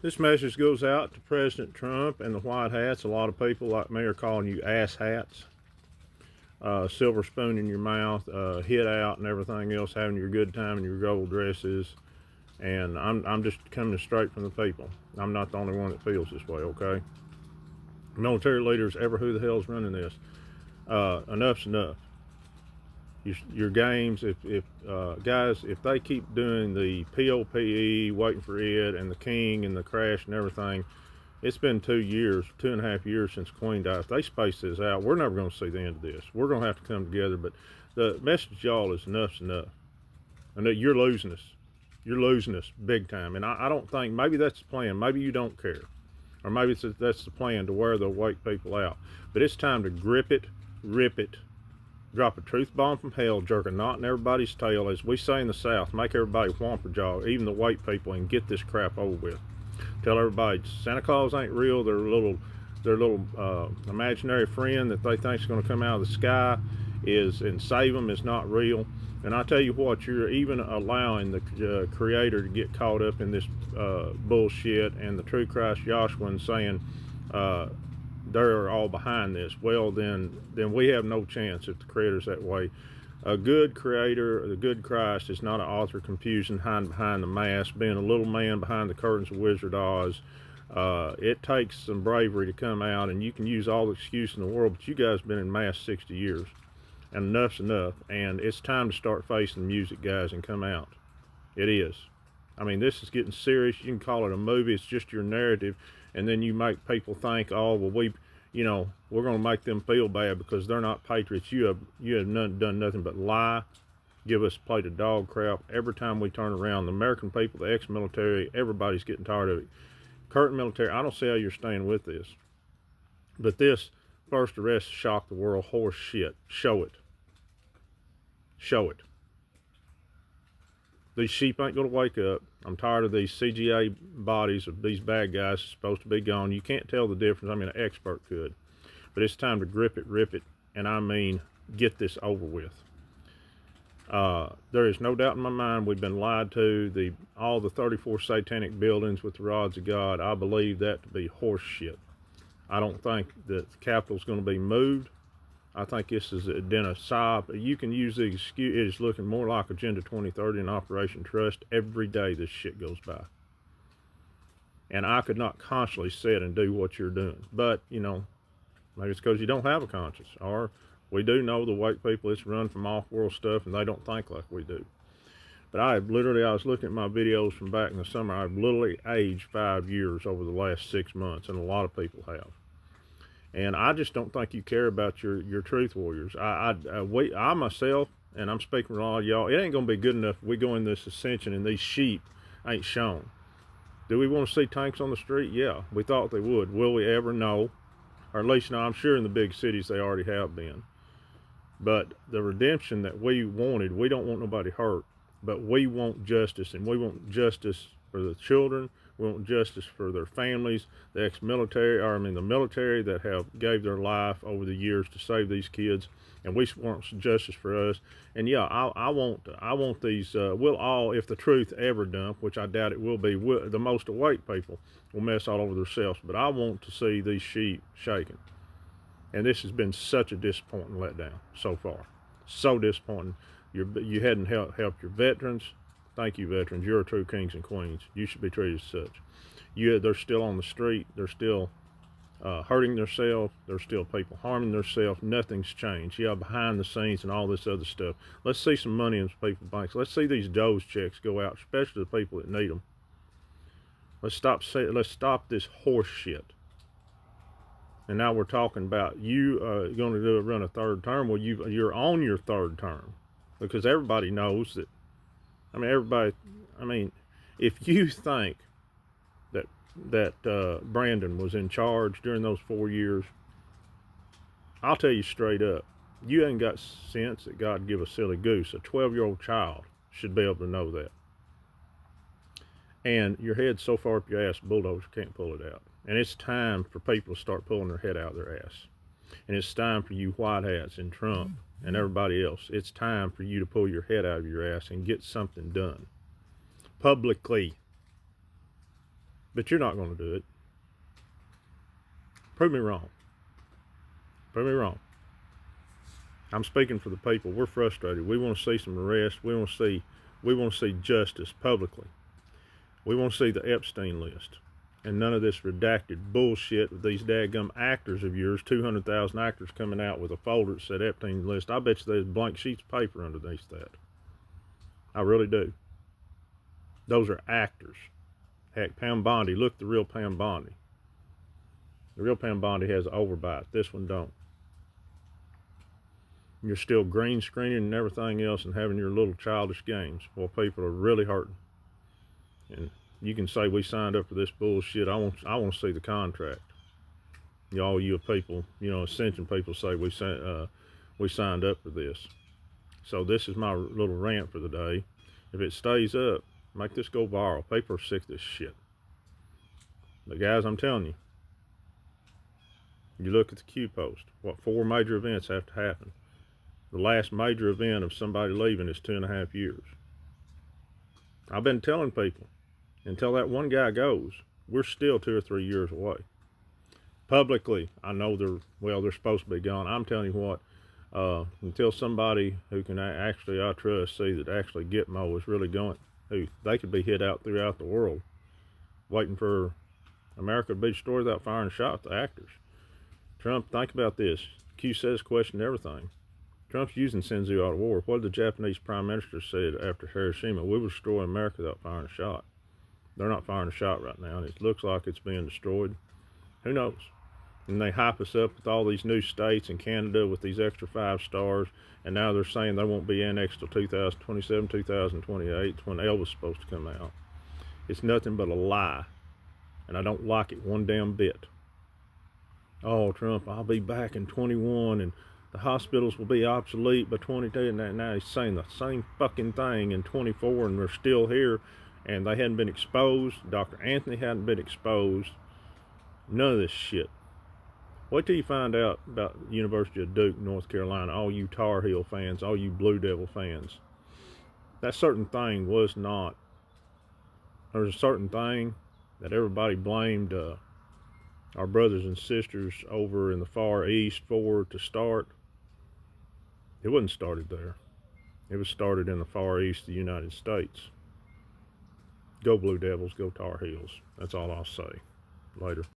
This message goes out to President Trump and the white hats. A lot of people like me are calling you ass hats. Silver spoon in your mouth, hit out and everything else, having your good time in your gold dresses. And I'm just coming straight from the people. I'm not the only one that feels this way, okay? Military leaders, ever who the hell's running this? Enough's enough. Your games, if guys, if they keep doing the POPE, waiting for it, and the king and the crash and everything, it's been 2.5 years since Queen died. If they space this out, we're never going to see the end of this. We're going to have to come together. But the message, y'all, is enough's enough. And that you're losing us. You're losing us big time. And I don't think, maybe that's the plan. Maybe you don't care. Or maybe that's the plan to wear the white people out. But it's time to grip it, rip it, drop a truth bomb from hell, jerk a knot in everybody's tail, as we say in the South, make everybody whomper jaw, even the white people, and get this crap over with. Tell everybody Santa Claus ain't real. Their little imaginary friend that they think's going to come out of the sky and save them is not real. And I tell you what, you're even allowing the Creator to get caught up in this bullshit, and the true Christ Yahshua saying they're all behind this. Well, then we have no chance if the Creator's that way. A good Creator, the good Christ, is not an author of confusion, hiding behind the mask, being a little man behind the curtains of Wizard Oz. It takes some bravery to come out, and you can use all the excuse in the world, but you guys have been in mass 60 years, and enough's enough. And it's time to start facing the music, guys, and come out. It is. I mean, this is getting serious. You can call it a movie. It's just your narrative, and then you make people think, oh, well, we're going to make them feel bad because they're not patriots. You have done nothing but lie, give us a plate of dog crap every time we turn around. The American people, the ex-military, everybody's getting tired of it. Current military, I don't see how you're staying with this. But this first arrest shocked the world. Horse shit. Show it. Show it. These sheep ain't going to wake up. I'm tired of these CGI bodies of these bad guys supposed to be gone. You can't tell the difference. I mean, an expert could. But it's time to grip it, rip it, and I mean get this over with. There is no doubt in my mind we've been lied to. All the 34 satanic buildings with the rods of God, I believe that to be horse shit. I don't think that the Capitol's going to be moved. I think this is a genocide. You can use the excuse. It is looking more like Agenda 2030 and Operation Trust every day this shit goes by. And I could not consciously sit and do what you're doing. But, maybe it's because you don't have a conscience. Or we do know the white people, it's run from off-world stuff, and they don't think like we do. But I was looking at my videos from back in the summer. I've literally aged 5 years over the last 6 months, and a lot of people have. And I just don't think you care about your truth warriors. I myself, and I'm speaking for all of y'all, it ain't going to be good enough if we go in this ascension and these sheep ain't shown. Do we want to see tanks on the street? Yeah, we thought they would. Will we ever? No. Or at least, I'm sure in the big cities they already have been. But the redemption that we wanted, we don't want nobody hurt, but we want justice, and we want justice for the children. We want justice for their families, the the military that have gave their life over the years to save these kids, and we want justice for us. And yeah, I want these. We'll all, if the truth ever dump, which I doubt it will be, the most awake people will mess all over themselves. But I want to see these sheep shaken. And this has been such a disappointing letdown so far. So disappointing. You hadn't helped your veterans. Thank you, veterans. You're true kings and queens. You should be treated as such. They're still on the street. They're still hurting themselves. There's still people harming themselves. Nothing's changed. Yeah, behind the scenes and all this other stuff. Let's see some money in people's banks. Let's see these Doge checks go out, especially the people that need them. Let's stop this horse shit. And now we're talking about you going to run a third term. Well, you're on your third term, because everybody knows that. If you think that Brandon was in charge during those 4 years, I'll tell you straight up, you ain't got sense that God give a silly goose. A 12-year-old child should be able to know that. And your head's so far up your ass, bulldozer can't pull it out. And it's time for people to start pulling their head out of their ass. And it's time for you white hats and Trump and everybody else. It's time for you to pull your head out of your ass and get something done. Publicly. But you're not going to do it. Prove me wrong. Prove me wrong. I'm speaking for the people. We're frustrated. We want to see some arrests. We want to see justice publicly. We want to see the Epstein list. And none of this redacted bullshit with these dadgum actors of yours, 200,000 actors coming out with a folder that said Epstein list. I bet you there's blank sheets of paper underneath that. I really do. Those are actors. Heck, Pam Bondi, look at the real Pam Bondi. The real Pam Bondi has an overbite. This one don't. You're still green screening and everything else and having your little childish games while people are really hurting. And you can say we signed up for this bullshit. I want to see the contract. All you people, Ascension people say we signed up for this. So this is my little rant for the day. If it stays up, make this go viral. People are sick of this shit. But guys, I'm telling you, you look at the Q post. What 4 major events have to happen? The last major event of somebody leaving is 2.5 years. I've been telling people, until that one guy goes, we're still 2 or 3 years away. Publicly, I know they're supposed to be gone. I'm telling you what, until somebody who can actually, I trust, see that actually Gitmo is really going, who they could be hit out throughout the world, waiting for America to be destroyed without firing a shot at the actors. Trump, think about this. Q says question everything. Trump's using Senzu out of war. What did the Japanese Prime Minister said after Hiroshima? We will destroy America without firing a shot. They're not firing a shot right now, and it looks like it's being destroyed. Who knows? And they hype us up with all these new states and Canada with these extra 5 stars, and now they're saying they won't be annexed till 2027, 2028, when Elvis is supposed to come out. It's nothing but a lie, and I don't like it one damn bit. Oh, Trump, I'll be back in 21, and the hospitals will be obsolete by 22, and now he's saying the same fucking thing in 24, and they're still here, and they hadn't been exposed. Dr. Anthony hadn't been exposed. None of this shit. Wait till you find out about the University of Duke, North Carolina, all you Tar Heel fans, all you Blue Devil fans. That certain thing was not. There was a certain thing that everybody blamed our brothers and sisters over in the Far East for to start. It wasn't started there. It was started in the Far East of the United States. Go Blue Devils, go Tar Heels. That's all I'll say. Later.